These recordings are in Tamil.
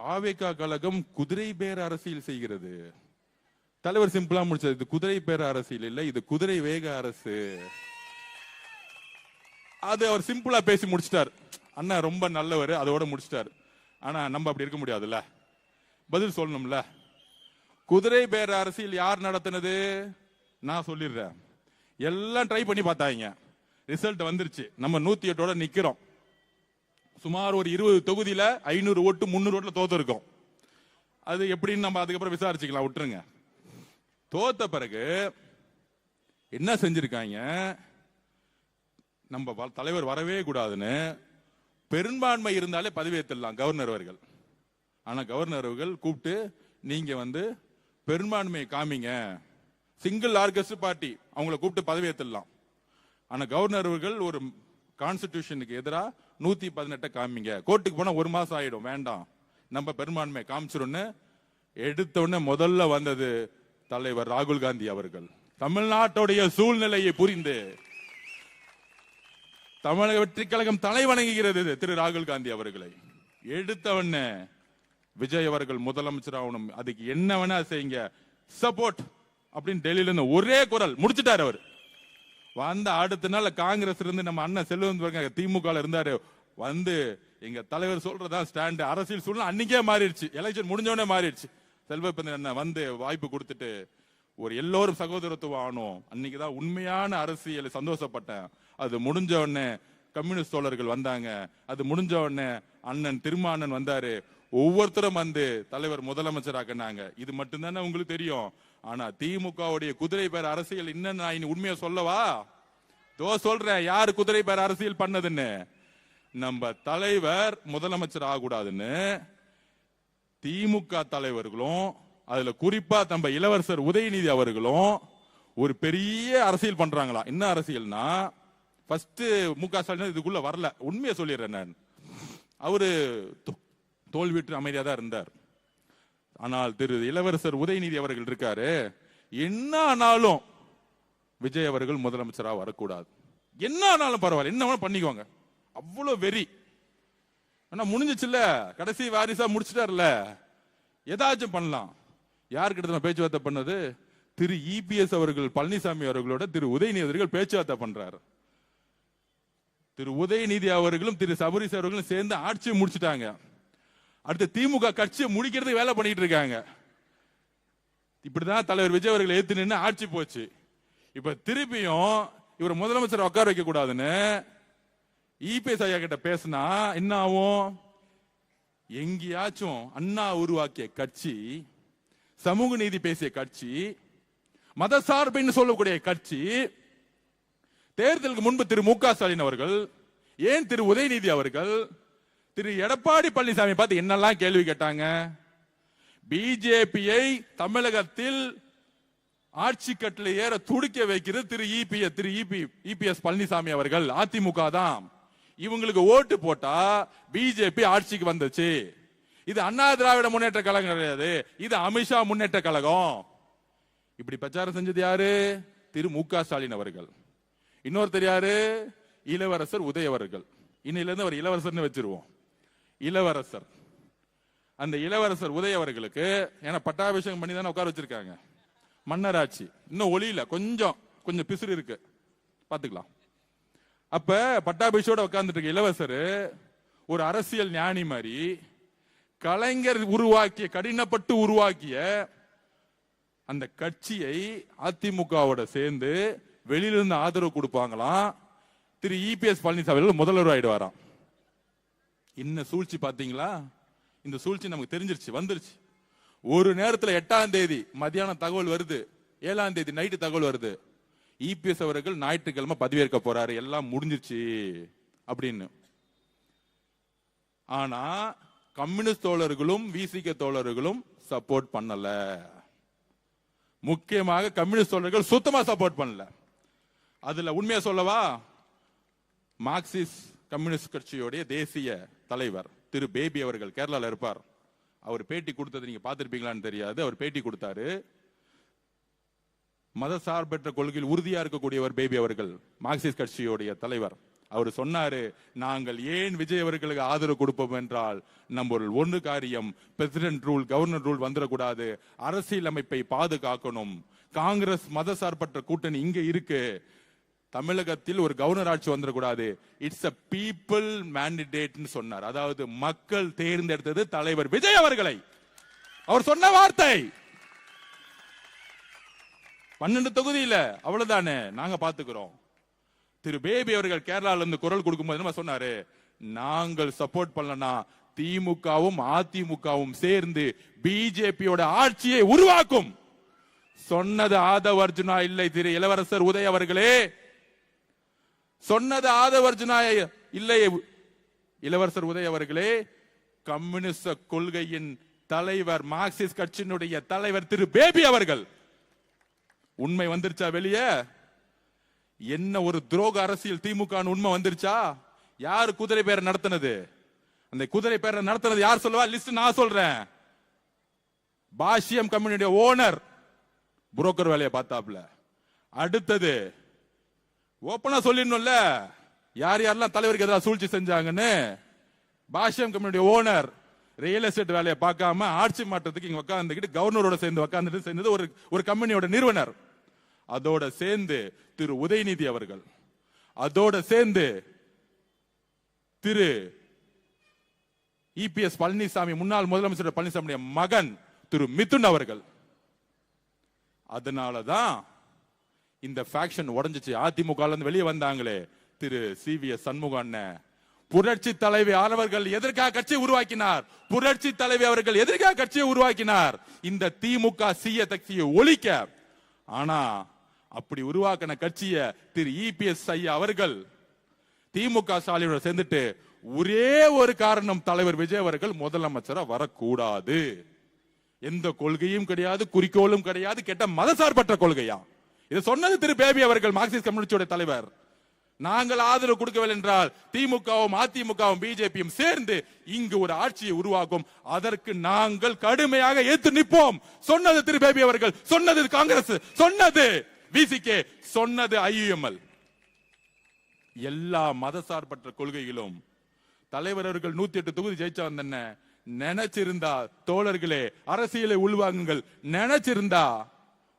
தாவேகா கழகம் குதிரை பேர அரசியல் செய்கிறது. தலைவர் சிம்பிளா முடிச்சது, இது குதிரை பேர அரசியல் இல்ல, இது குதிரை வேக அரசு. அது அவர் சிம்பிளா பேசி முடிச்சிட்டார். அண்ணா ரொம்ப நல்லவர், அதோட முடிச்சிட்டார். ஆனா நம்ம அப்படி இருக்க முடியாதுல்ல, பதில் சொல்லணும்ல. குதிரை பேர அரசியல் யார் நடத்தினது நான் சொல்லிடுறேன். எல்லாம் ட்ரை பண்ணி பார்த்தாங்க, ரிசல்ட் வந்துருச்சு. நம்ம 108ஓட நிக்கிறோம். சுமார் ஒரு 20 தொகுதியில 500 ஓட்டு 300 ஓட்டுல தோத்து இருக்கோம். அது எப்படின்னு நம்ம அதுக்கப்புறம் விசாரிச்சுக்கலாம், விட்டுருங்க. தோத்த பிறகு என்ன செஞ்சிருக்காங்க, நம்ம தலைவர் வரவே கூடாதுன்னு பெரும்பான்மை இருந்தாலே பதவியேற்றலாம் கவர்னர் அவர்கள். ஆனா கவர்னர் அவர்கள் கூப்பிட்டு நீங்க பெரும்பான்மையை காமிங்க, சிங்கிள் லார்ஜஸ்ட் பார்ட்டி, அவங்களை கூப்பிட்டு பதவியேற்றலாம். ஆனா கவர்னர் அவர்கள் ஒரு கான்ஸ்டிடியூஷனுக்கு எதிராக 118 காமிங்க, கோர்ட்டுக்கு போனா 1 மாசம் ஆயிடும், வேண்டாம் நம்ம பெரும்பான்மை காமிச்சிருன்னு எடுத்த உடனே முதல்ல வந்தது தலைவர் ராகுல் காந்தி அவர்கள். தமிழ்நாட்டுடைய சூழ்நிலையை புரிந்து தமிழக வெற்றி கழகம் தலை வணங்குகிறது திரு ராகுல் காந்தி அவர்களை. எடுத்தவன விஜய் அவர்கள் முதலமைச்சர் ஆகணும், அதுக்கு என்ன வேணா செய்யுங்க, சப்போர்ட் அப்படின்னு டெல்லியில இருந்து ஒரே குரல் முடிச்சிட்டாரு அவர். வந்த அடுத்த நாள் காங்கிரஸ் இருந்து நம்ம அண்ணன் செல்வம் திமுக இருந்தாரு, எங்க தலைவர் சொல்றதா ஸ்டாண்ட். அரசியல் சூழ்நிலை அன்னைக்கே மாறிடுச்சு, எலெக்ஷன் முடிஞ்சோடனே மாறிடுச்சு. செல்வப்பந்தன் வாய்ப்பு கொடுத்துட்டு ஒரு எல்லோரும் சகோதரத்துவம் ஆனோம். அன்னைக்குதான் உண்மையான அரசியல் சந்தோஷப்பட்டேன். அது முடிஞ்ச உடனே கம்யூனிஸ்ட் தோழர்கள் வந்தாங்க, அது முடிஞ்ச உடனே அண்ணன் திருமானன் வந்தாரு, ஒவ்வொருத்தரும் தலைவர் முதலமைச்சராக்குனாங்க. இது மட்டும்தானே உங்களுக்கு தெரியும். ஆனா திமுகவுடைய குதிரை பேர அரசியல் இன்னும் நான் உண்மையா சொல்லவா? சொல்றேன் யாரு குதிரை பேர அரசியல் பண்ணதுன்னு. நம்ம தலைவர் முதலமைச்சர் ஆகக்கூடாதுன்னு திமுக தலைவர்களும், அதுல குறிப்பா நம்ம இளவரசர் உதயநிதி அவர்களும் ஒரு பெரிய அரசியல் பண்றாங்களா. என்ன அரசியல்னா, ஃபர்ஸ்ட் மு.க. ஸ்டாலின் இதுக்குள்ள வரல, உண்மையை சொல்லிடுறேன் நான். அவரு தோல்வியுற்று அமைதியா தான் இருந்தார். ஆனால் திரு இளவரசர் உதயநிதி அவர்கள் இருக்காரு, என்ன ஆனாலும் விஜய் அவர்கள் முதலமைச்சராக வரக்கூடாது, என்ன ஆனாலும் பரவாயில்ல, என்ன பண்ணிக்கோங்க, அவ்வளவு வெறி. ஆனா முடிஞ்சிச்சுல்ல, கடைசி வாரிசா முடிச்சிட்டார்ல, ஏதாச்சும் பண்ணலாம். யாருக்கிட்ட பேச்சுவார்த்தை பண்ணது? திரு இபிஎஸ் அவர்கள் பழனிசாமி அவர்களோட திரு உதயநிதி அவர்கள் பேச்சுவார்த்தை பண்றாரு. திரு உதயநிதி அவர்களும் திரு சபரிஸ் அவர்களும் சேர்ந்து ஆட்சியை முடிச்சுட்டாங்க. அடுத்து திமுக கட்சியை முடிக்கிறதுக்கு வேலை பண்ணிட்டு இருக்காங்க. இப்படிதான் தலைவர் விஜய் அவர்கள் ஏத்து நின்று ஆட்சி போச்சு. இப்ப திருப்பியும் இவர் முதலமைச்சர் உட்கார வைக்க கூடாதுன்னு இபிஎஸ் ஐயா கிட்ட பேசினா என்ன ஆகும்? எங்கேயாச்சும் அண்ணா உருவாக்கிய கட்சி, சமூக நீதி பேசிய கட்சி, மத சார்புன்னு சொல்லக்கூடிய கட்சி, தேர்தலுக்கு முன்பு திரு மு.க. ஸ்டாலின் அவர்கள், ஏன் திரு உதயநிதி அவர்கள் திரு எடப்பாடி பழனிசாமி பார்த்து என்னெல்லாம் கேள்வி கேட்டாங்க? பிஜேபியை தமிழகத்தில் ஆட்சி கட்டில ஏற துடிக்க வைக்கிறது திரு இபிஎஸ் பழனிசாமி அவர்கள், அதிமுக தான். இவங்களுக்கு ஓட்டு போட்டா பிஜேபி ஆட்சிக்கு வந்துச்சு. இது அண்ணா திராவிட முன்னேற்ற கழகம் கிடையாது, இது அமித்ஷா முன்னேற்ற கழகம். இப்படி பிரச்சாரம் செஞ்சது யாரு? திரு மு.க. ஸ்டாலின் அவர்கள். இன்னொருத்தர் யாரு? இளவரசர் உதய அவர்கள். இன்னில இருந்து அவர் இளவரசர்னு வச்சிருவோம். இளவரசர், அந்த இளவரசர் உதய அவர்களுக்கு ஏன்னா பட்டாபிஷேகம் பண்ணி தானே உட்கார வச்சிருக்காங்க. மன்னராட்சி இன்னும் ஒளியில கொஞ்சம் பிசுறு இருக்கு, பாத்துக்கலாம். அப்ப பட்டாபிஷோட உட்கார்ந்துட்டு இருக்க இளவரசர் ஒரு அரசியல் ஞானி மாதிரி, கலைஞர் உருவாக்கிய, கடினப்பட்டு உருவாக்கிய அந்த கட்சியை அதிமுகவோட சேர்ந்து வெளியிலிருந்து ஆதரவு கொடுப்பாங்களாம். திரு இபிஎஸ் பழனிசாமி முதல்வர் ஆயிடுவாராம். இன்னும் சூழ்ச்சி பாத்தீங்களா? இந்த சூழ்ச்சி நமக்கு தெரிஞ்சிருச்சு, வந்துருச்சு. ஒரு நேரத்தில் 8ஆம் தேதி மத்தியானம் தகவல் வருது, 7ஆம் தேதி நைட்டு தகவல் வருது, இபிஎஸ் அவர்கள் ஞாயிற்றுக்கிழமை பதவியேற்க போறாரு, எல்லாம் முடிஞ்சிருச்சு அப்படின்னு. ஆனா கம்யூனிஸ்ட் தோழர்களும் விசிக தோழர்களும் சப்போர்ட் பண்ணல. முக்கியமாக கம்யூனிஸ்ட் தோழர்கள் சுத்தமா சப்போர்ட் பண்ணல. அதுல உண்மையா சொல்லவா, மார்க்சிஸ்ட் கம்யூனிஸ்ட் கட்சியோடைய தேசிய தலைவர் திரு பேபி அவர்கள் கேரளால இருப்பார். அவர் பேட்டி கொடுத்தது நீங்க பார்த்திருப்பீங்களான்னு தெரியாது. அவர் பேட்டி கொடுத்தாரு. மத சார்பற்ற கொள்கையில் உறுதியா இருக்கக்கூடியவர் பேபி அவர்கள், மார்க்சிஸ்ட் கட்சியோடைய தலைவர். அவர் சொன்னாரு, நாங்கள் ஏன் விஜய் அவர்களுக்கு ஆதரவு கொடுப்போம் என்றால் நம்ம ஒன்று காரியம், பிரசிடென்ட் ரூல், கவர்னர் ரூல் வந்துடக்கூடாது, அரசியலமைப்பை பாதுகாக்கணும். காங்கிரஸ் மதசார்பற்ற கூட்டணி இங்க இருக்கு, தமிழகத்தில் ஒரு கவர்னர் ஆட்சி வந்துடக்கூடாது, இட்ஸ் a பீப்புள் மேண்டிடேட்னு சொன்னார். அதாவது மக்கள் தேர்ந்தெடுத்தது தலைவர் விஜய் அவர்களை. அவர் சொன்ன வார்த்தை 12 தொகுதியில அவ்வளவுதானே, நாங்க பாத்துக்கிறோம். திரு பேபி அவர்கள் கேரளால இருந்து குரல் கொடுக்கும்போது என்ன சொன்னாரு, நாங்கள் சப்போர்ட் பண்ணலனா திமுகவும் அதிமுகவும் சேர்ந்து பிஜேபியோட ஆட்சியை உருவாக்கும். சொன்னது ஆதவ அர்ஜுனா இல்லை திரு இளவரசர் உதய் அவர்களே, சொன்னது ஆதவ அர்ஜுனா இல்லை இளவரசர் உதய் அவர்களே. கம்யூனிஸ்ட் கொள்கையின் தலைவர், மார்க்சிஸ்ட் கட்சியினுடைய தலைவர் திரு பேபி அவர்கள். உண்மை வந்துருச்சா வெளியே? என்ன ஒரு துரோக அரசியல் திமுக உண்மை வந்துருச்சா? யாரு குதிரை பேரை நடத்தினது? அந்த குதிரை பேரை நடத்தினது யார் சொல்லுவா? லிஸ்ட் நான் சொல்றேன். பாஷ்யம் கம்பெனியுடைய ஓனர் புரோக்கர் வேலையை பார்த்தாப்ல. அடுத்தது ஓப்பனா சொல்லிடணும்ல யார் யாரெல்லாம் தலைவருக்கு எதிராக சூழ்ச்சி செஞ்சாங்கன்னு. பாஷ்யம் கம்பெனியுடைய ஓனர் ரியல் எஸ்டேட் வேலையை பார்க்காம ஆட்சி மாற்றத்துக்கு இங்க உட்காந்துக்கிட்டு கவர்னரோட சேர்ந்து உட்காந்துட்டு சேர்ந்தது ஒரு கம்பெனியோட நிறுவனர். அதோட சேர்ந்து திரு உதயநிதி அவர்கள், அதோட சேர்ந்து திரு இபிஎஸ் பழனிசாமி, முன்னாள் முதலமைச்சர் பழனிசாமியுடைய மகன் திரு மிதுன் அவர்கள். அதனாலதான் இந்த ஃபேக்ஷன் உடைஞ்சிச்சு. அதிமுக இருந்து வெளியே வந்தாங்களே திரு சிவிஎஸ் சண்முகம் அண்ணன், புரட்சி தலைவி அவர்கள் எதற்காக கட்சியை உருவாக்கினார்? புரட்சி தலைவி அவர்கள் எதற்காக கட்சியை உருவாக்கினார்? இந்த திமுக சீய கட்சியை ஒழிக்க. ஆனா அப்படி உருவாக்கின கட்சியை திரு இபிஎஸ் ஐயா அவர்கள் திமுக ஸ்டாலினோட சேர்ந்துட்டு ஒரே ஒரு காரணம், தலைவர் விஜய் அவர்கள் முதலமைச்சரா வரக்கூடாது. எந்த கொள்கையும் கிடையாது, குறிக்கோளும் கிடையாது, கெட்ட மதசார்பற்ற கொள்கையா. இதை சொன்னது திரு பேபி அவர்கள், மார்க்சிஸ்ட் கம்யூனிஸ்டோட தலைவர். நாங்கள் ஆதரவு கொடுக்கவில்லை என்றால் திமுகவும் அதிமுகவும் பிஜேபியும் சேர்ந்து இங்கு ஒரு ஆட்சியை உருவாக்கும், அதற்கு நாங்கள் கடுமையாக ஏற்று நிற்போம். சொன்னது திரு பேபி அவர்கள், சொன்னது காங்கிரஸ், சொன்னது விசிகே, சொன்னது ஐயுஎம்எல். எல்லா மதசார்பற்ற கொள்கைகளும் தலைவர் அவர்கள் 108 தொகுதி ஜெயிச்சா வந்தன. நினைச்சிருந்தா தோழர்களே, அரசியலை உள்வாங்குங்கள். நினைச்சிருந்தா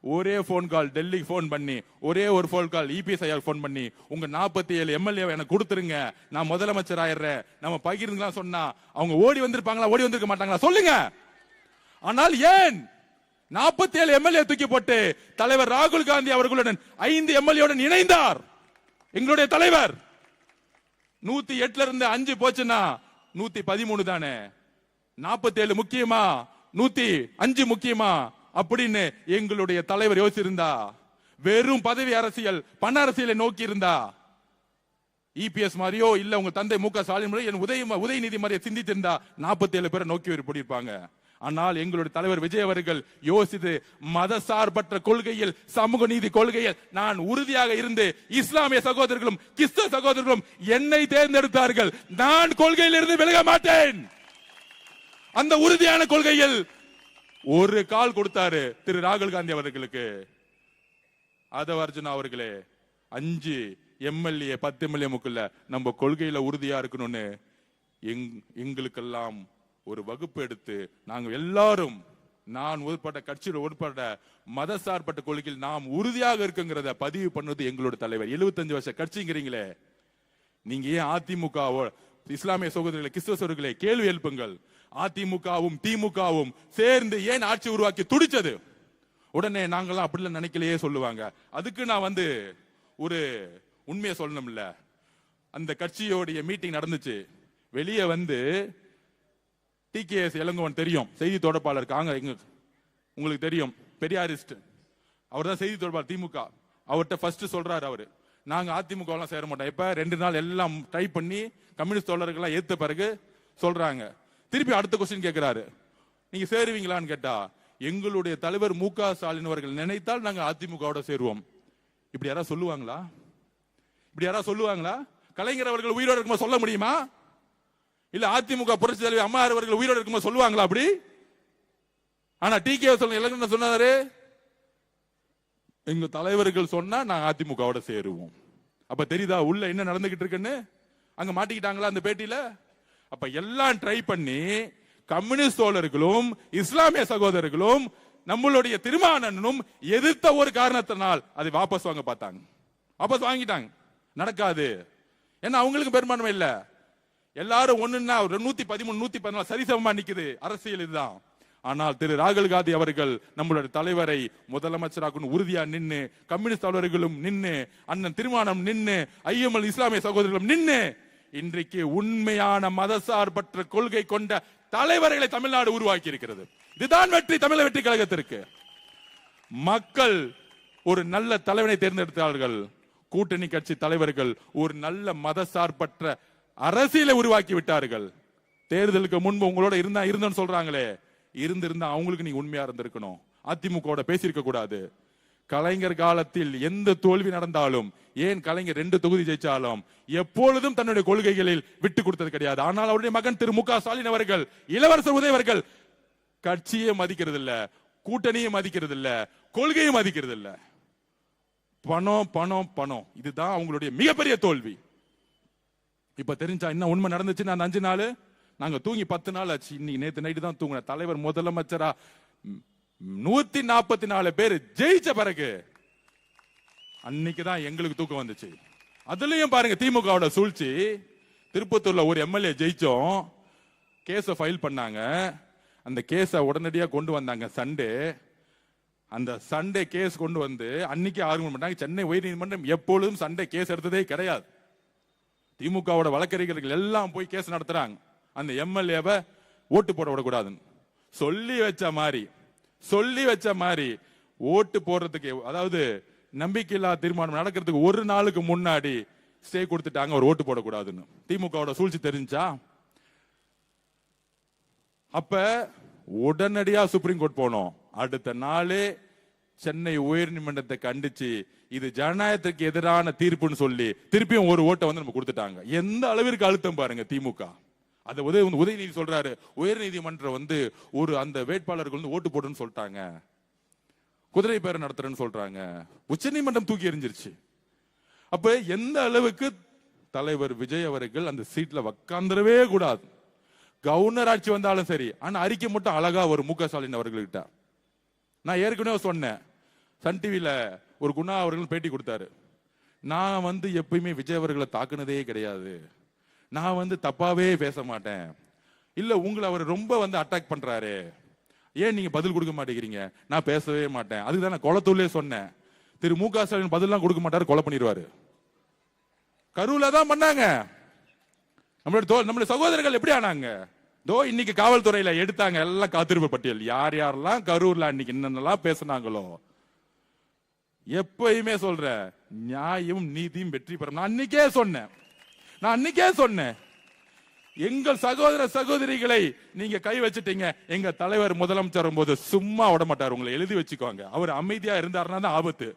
ஒரே போன் கால் டெல்லிக்கு போன் பண்ணி, ஒரே ஒரு போன் கால் இபிஎஸ் ஐயா போன் பண்ணி, உங்க 47 எம்எல்ஏ எனக்கு கொடுத்துருங்க, நான் முதலமைச்சர் ஆயிடுறேன், நம்ம பகிர்ந்துலாம் சொன்னா அவங்க ஓடி வந்திருப்பாங்களா? ஓடி வந்திருக்க மாட்டாங்களா? சொல்லுங்க. ஆனால் ஏன் 47 எம்எல்ஏ தூக்கி போட்டு தலைவர் ராகுல் காந்தி அவர்களுடன் 5 எம்எல்ஏ இணைந்தார்? எங்களுடைய தலைவர் 108 இருந்து 5 போச்சுன்னா 113 தானே. 47 முக்கியமா 105 முக்கியமா அப்படின்னு எங்களுடைய தலைவர் யோசிச்சிருந்தா, வெறும் பதவி அரசியல், பண அரசியலை நோக்கி இருந்தா, இபிஎஸ் மாதிரியோ இல்ல உங்க தந்தை மு க ஸ்டாலின் மாதிரியோ உதயநிதி மாதிரியே சிந்தித்திருந்தா 47 பேரை நோக்கி போயிருப்பாங்க. ஆனால் எங்களுடைய தலைவர் விஜய் அவர்கள் யோசித்து மதசார்பற்ற கொள்கையில், சமூக நீதி கொள்கையில் நான் உறுதியாக இருந்து, இஸ்லாமிய சகோதரர்களும் கிறிஸ்தவ சகோதரர்களும் என்னை தேர்ந்தெடுத்தார்கள். நான் கொள்கையில் இருந்து விலக மாட்டேன். அந்த உறுதியான கொள்கையில் ஒரு கால் கொடுத்தாரு திரு ராகுல் காந்தி அவர்களுக்கு. ஆதவ அர்ஜுனா அவர்களே, 5 எம்எல்ஏ 10 எம்எல்ஏ முக்குள்ள நம்ம கொள்கையில உறுதியா இருக்கணும்னு எங்களுக்கெல்லாம் ஒரு வகுப்பு எடுத்து நாங்க எல்லாரும், நான் உட்பட்ட கட்சியில் உட்பட்ட மதசார்பற்ற கொள்கையில் நாம் உறுதியாக இருக்குங்கிறத பதிவு பண்ணது எங்களுடைய தலைவர். 75 வருஷ கட்சிங்கிறீங்களே, நீங்க ஏன் அதிமுக இஸ்லாமிய சகோதரர்களை கிறிஸ்தவ சகோதரர்களை கேள்வி எழுப்புங்கள். அதிமுகவும் திமுகவும் சேர்ந்து ஏன் ஆட்சி உருவாக்கி துடிச்சது? உடனே நாங்களாம் அப்படிலாம் நினைக்கலையே சொல்லுவாங்க. அதுக்கு நான் ஒரு உண்மையை சொல்லணும்ல. அந்த கட்சியோடைய மீட்டிங் நடந்துச்சு. வெளியே டிகேஎஸ் இளங்கோவன் தெரியும், செய்தி தொடர்பாளர், உங்களுக்கு தெரியும், பெரியாரிஸ்ட். அவர் தான் செய்தி தொடர்பாளர் திமுக. அவர்கிட்ட ஃபர்ஸ்ட் சொல்றாரு, அவரு நாங்க அதிமுக எல்லாம் சேர மாட்டோம். இப்ப 2 நாள் எல்லாம் டைப் பண்ணி கம்யூனிஸ்ட் தோழர்கள் ஏத்த பிறகு சொல்றாங்க. திருப்பி அடுத்த கொஸ்டின் கேட்கிறாரு, நீங்க சேருவீங்களான்னு கேட்டா, எங்களுடைய தலைவர் மு க ஸ்டாலின் அவர்கள் நினைத்தால் நாங்க அதிமுகவோட சேருவோம். இப்படி யாராவது சொல்லுவாங்களா? இப்படி யாராவது சொல்லுவாங்களா? கலைஞர் அவர்கள் உயிரோடு இருக்கும்போது சொல்ல முடியுமா? இல்ல அதிமுக புரட்சி தலைவர் அம்மா அவர்கள் உயிரோடு இருக்கும்போது சொல்லுவாங்களா அப்படி? ஆனா டிகே சொல்ல சொன்னாரு, எங்க தலைவர்கள் சொன்னா நாங்க அதிமுகவோட சேருவோம். அப்ப தெரியுதா உள்ள என்ன நடந்துகிட்டு இருக்குன்னு? அங்க மாட்டிக்கிட்டாங்களா அந்த பேட்டியில? அப்ப எல்லாம் ட்ரை பண்ணி கம்யூனிஸ்ட் தோழர்களும் இஸ்லாமிய சகோதரர்களும் நம்மளுடைய திருமானனும் எதிர்த்த ஒரு காரணத்தினால் அதை வாபஸ் வாங்க பார்த்தாங்க. வாபஸ் வாங்கிட்டாங்க. நடக்காது. ஏன்னா அவங்களுக்கு பெரும்பான்மை இல்ல. எல்லாரும் ஒண்ணுன்னா 113 114 சரிசமமா நிக்குது. அரசியல் இதுதான். ஆனால் திரு ராகுல் காந்தி அவர்கள் நம்மளுடைய தலைவரை முதலமைச்சராக உறுதியா நின்று, கம்யூனிஸ்ட் தலைவர்களும் நின்று, அண்ணன் திருமானம் நின்று, ஐஎம்எல் இஸ்லாமிய சகோதரர்களும் நின்று, இன்றைக்கு உண்மையான மதசார்பற்ற கொள்கை கொண்ட தலைவர்களை தமிழ்நாடு உருவாக்கி இருக்கிறது. இதுதான் வெற்றி தமிழக வெற்றி கழகத்திற்கு. மக்கள் ஒரு நல்ல தலைவனை தேர்ந்தெடுத்தார்கள். கூட்டணி கட்சி தலைவர்கள் ஒரு நல்ல மதசார்பற்ற அரசியலை உருவாக்கி விட்டார்கள். தேர்தலுக்கு முன்பு உங்களோட இருந்தேன்னு சொல்றாங்களே, இருந்திருந்தா அவங்களுக்கு நீங்க உண்மையா இருந்திருக்கணும். அதிமுக பேசியிருக்க கூடாது. கலைஞர் காலத்தில் எந்த தோல்வி நடந்தாலும், ஏன் கலைஞர் 2 தொகுதி ஜெயிச்சாலும் எப்பொழுதும் தன்னுடைய கொள்கைகளில் விட்டு கொடுத்தது கிடையாது. ஆனால் அவருடைய மகன் திரு மு.க. ஸ்டாலின் அவர்கள், இளவரசர் உதய அவர்கள் கட்சியை மதிக்கிறது இல்ல, கூட்டணியை மதிக்கிறது இல்ல, கொள்கையை மதிக்கிறது இல்ல. பணம் பணம் பணம், இதுதான் அவங்களுடைய மிகப்பெரிய தோல்வி. இப்ப தெரிஞ்சா என்ன உண்மை நடந்துச்சுன்னு அந்த 5 நாள் நாங்க தூங்கி 10 நாள் ஆச்சு. இன்னைக்கு நேத்து நைட்டு தான் தூங்கின. தலைவர் முதலமைச்சரா 144 பேர் ஜெயிச்ச பிறகு அன்னைக்குதான் எங்களுக்கு தூக்கம் வந்துச்சு. அதுலயும் பாருங்க திமுகவோட சூழ்ச்சி. திருப்பத்தூர்ல ஒரு எம்எல்ஏ ஜெயிச்சோம், கேஸ ஃபைல் பண்ணாங்க. அந்த கேஸ உடனடியா கொண்டு வந்தாங்க சண்டே. அந்த சண்டே கேஸ் கொண்டு வந்து அன்னைக்கு ஆர்குமெண்ட் பண்ணாங்க. சென்னை உயர்நீதிமன்றம் எப்பொழுதும் சண்டே கேஸ் எடுத்ததே கிடையாது. திமுகவோட வழக்கறிஞர்கள் எல்லாம் போய் கேஸ் நடத்துறாங்க. அந்த எம்எல்ஏவை ஓட்டு போட விடக்கூடாதுன்னு சொல்லி வச்ச மாதிரி ஓட்டு போடுறதுக்கு, அதாவது நம்பிக்கையில்லா தீர்மானம் நடக்கிறதுக்கு ஒரு நாளுக்கு முன்னாடி ஸ்டே கொடுத்துட்டாங்க, ஒரு ஓட்டு போடக்கூடாதுன்னு. திமுகவோட சூழ்ச்சி தெரிஞ்சா அப்ப உடனடியா சுப்ரீம் கோர்ட் போனோம். அடுத்த நாளே சென்னை உயர்நீதிமன்றத்தை கண்டிச்சு இது ஜனநாயகத்துக்கு எதிரான தீர்ப்புன்னு சொல்லி திருப்பியும் ஒரு ஓட்டை வந்து நம்ம கொடுத்துட்டாங்க. எந்த அளவிற்கு அழுத்தம் பாருங்க திமுக. அதை உதயநிதி சொல்றாரு, உயர்நீதிமன்றம் வந்து ஒரு அந்த வேட்பாளர்கள் வந்து ஓட்டு போடுன்னு சொல்லிட்டாங்க, குதிரை பேர நடத்துறேன்னு சொல்றாங்க. உச்சநீதிமன்றம் தூக்கி எறிஞ்சிருச்சு. அப்ப எந்த அளவுக்கு தலைவர் விஜய் அவர்கள் அந்த சீட்ல உட்கார்ந்துடவே கூடாது. கவர்னர் ஆட்சி வந்தாலும் சரி, ஆனா அறிக்கை மட்டும் அழகா ஒரு மு.க. ஸ்டாலின் அவர்கள்கிட்ட. நான் ஏற்கனவே சொன்னேன், சன் டிவில ஒரு குணா அவர்கள் பேட்டி கொடுத்தாரு. நான் வந்து எப்பயுமே விஜய் அவர்களை தாக்குனதே கிடையாது, நான் வந்து தப்பாவே பேச மாட்டேன், இல்ல உங்களை அவர் ரொம்ப வந்து அட்டாக் பண்றாரு, ஏன் நீங்க பதில் கொடுக்க மாட்டேங்கிறீங்க, நான் பேசவே மாட்டேன். அதுக்குதான் நான் கொலத்தூர்லே சொன்னேன், திரு மு.க. ஸ்டாலின் பதிலாம் கொடுக்க மாட்டாரு, கொலை பண்ணிடுவாரு. கரூர்ல தான் பண்ணாங்க. நம்மளுடைய சகோதரர்கள் எப்படி ஆனாங்க? இன்னைக்கு காவல்துறையில எடுத்தாங்க எல்லாம் காத்திருப்பு பட்டியல், யார் யாரெல்லாம் கரூர்ல அன்னைக்கு என்னென்னலாம் பேசினாங்களோ. எப்பயுமே சொல்ற, நியாயம் நீதியும் வெற்றி பெறும். நான் அன்னைக்கே சொன்னேன், எங்கள் சகோதர சகோதரிகளை நீங்க கை வச்சுட்டீங்க. எங்க தலைவர் முதலமைச்சர் போது சும்மா விட மாட்டார், உங்களை எழுதி வச்சுக்கோங்க. அவர் அமைதியா இருந்தாருன்னா தான் ஆபத்து.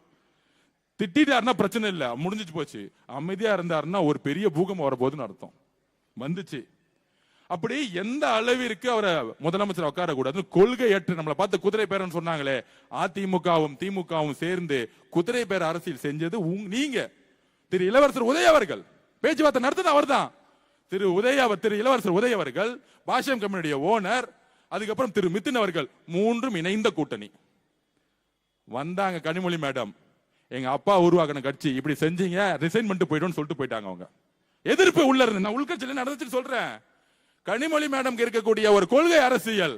திட்டாருன்னா பிரச்சனை இல்ல, முடிஞ்சிச்சு போச்சு. அமைதியா இருந்தாருன்னா ஒரு பெரிய பூகம்பம் வரப்போகுதுன்னு அர்த்தம். வந்துச்சு. அப்படி எந்த அளவிற்கு அவரை முதலமைச்சர் உட்கார கூடாது கொள்கை ஏற்று நம்மளை பார்த்து குதிரை பேரன்னு சொன்னாங்களே, அதிமுகவும் திமுகவும் சேர்ந்து குதிரை பேர அரசியல் செஞ்சது நீங்க. திரு இளவரசர் உதய அவர்கள் பேச்சுவார்த்தை நடத்தது அவர் தான். திரு இளவரசர் உதய அவர்கள், பாஷ்யம் கம்பெனியுடைய ஓனர், அதுக்கப்புறம் திரு மித்தின் அவர்கள், மூன்றும் இணைந்த கூட்டணி வந்தாங்க. கனிமொழி மேடம், எங்க அப்பா உருவாக்கின கட்சி இப்படி செஞ்சீங்க, ரிசைன் பண்ணிட்டு போயிடும் சொல்லிட்டு போயிட்டாங்க. அவங்க எதிர்ப்பு உள்ள இருந்து, நான் உள்கட்சியில நடந்துச்சு சொல்றேன். கனிமொழி மேடம் இருக்கக்கூடிய ஒரு கொள்கை அரசியல்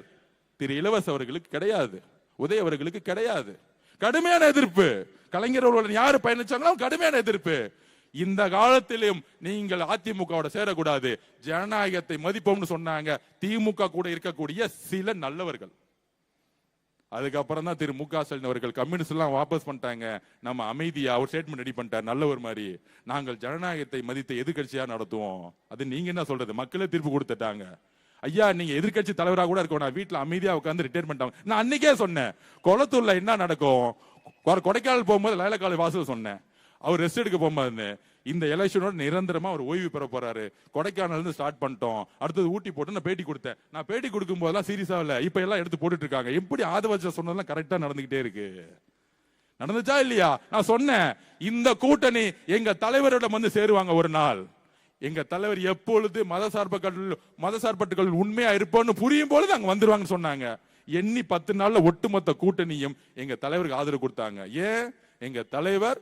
திரு இளவரசர் அவர்களுக்கு கிடையாது, உதய அவர்களுக்கு கிடையாது. கடுமையான எதிர்ப்பு. கலைஞர் யாரு பயணிச்சாங்களோ கடுமையான எதிர்ப்பு. இந்த காலத்திலும் நீங்கள் அதிமுக சேரக்கூடாது, ஜனநாயகத்தை மதிப்போம்னு சொன்னாங்க திமுக கூட இருக்கக்கூடிய சில நல்லவர்கள். அதுக்கப்புறம் தான் திரு மு.க. ஸ்டாலின் அவர்கள் கம்யூனிஸ்ட் எல்லாம் வாபஸ் பண்ணிட்டாங்க, நம்ம அமைதியா ஒரு ஸ்டேட்மெண்ட் ரெடி பண்ணிட்டார் நல்லவர் மாதிரி, நாங்கள் ஜனநாயகத்தை மதித்த எதிர்கட்சியா நடத்துவோம். அது நீங்க என்ன சொல்றது, மக்களே தீர்ப்பு கொடுத்துட்டாங்க. ஐயா நீங்க எதிர்கட்சி தலைவராக கூட இருக்கணும், வீட்டுல அமைதியா உட்கார்ந்து ரிட்டையர் பண்ணிட்டாங்க. நான் அன்னைக்கே சொன்னேன், கொளத்தூர்ல என்ன நடக்கும், கொடைக்கானல் போகும்போது லைலக்கால வாசல் சொன்னேன், அவர் ரெஸ்ட் எடுக்க போகும்போது இந்த எலெக்ஷனோட நிரந்தரமா அவர் ஓய்வு பெற போறாரு, கொடைக்கானல் இருந்து ஸ்டார்ட் பண்ணிட்டோம், அடுத்தது ஊட்டி போட்டு நான் பேட்டி கொடுத்தேன். நான் பேட்டி கொடுக்கும் போதெல்லாம் சீரியஸா இல்ல, இப்ப எல்லாம் எடுத்து போட்டுட்டு இருக்காங்க. எப்படி ஆதவச்ச சொன்னதெல்லாம் கரெக்டா நடந்துகிட்டே இருக்கு. நடந்துச்சா இல்லையா? நான் சொன்னேன், இந்த கூட்டணி எங்க தலைவரிடம் வந்து சேருவாங்க ஒரு நாள். எங்க தலைவர் எப்பொழுது மதசார்பற்றுகள் உண்மையா இருப்போம்னு புரியும் பொழுது அங்க வந்துருவாங்கன்னு சொன்னாங்க. எண்ணி 10 நாள்ல ஒட்டுமொத்த கூட்டணியும் எங்க தலைவருக்கு ஆதரவு கொடுத்தாங்க. ஏன்? எங்க தலைவர்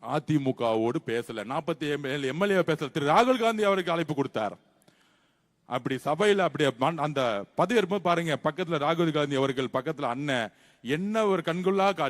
அதிமுகவோடு பேசல, 47 எம்எல்ஏ பேசல, திரு ராகுல் காந்தி அவருக்கு அழைப்பு கொடுத்தார். அப்படி சபையில அப்படி அந்த பதவியேற்பு பாருங்க, பக்கத்துல ராகுல் காந்தி அவர்கள், பக்கத்துல அண்ணன், என்ன ஒரு கண்கொள்ளா காட்சி.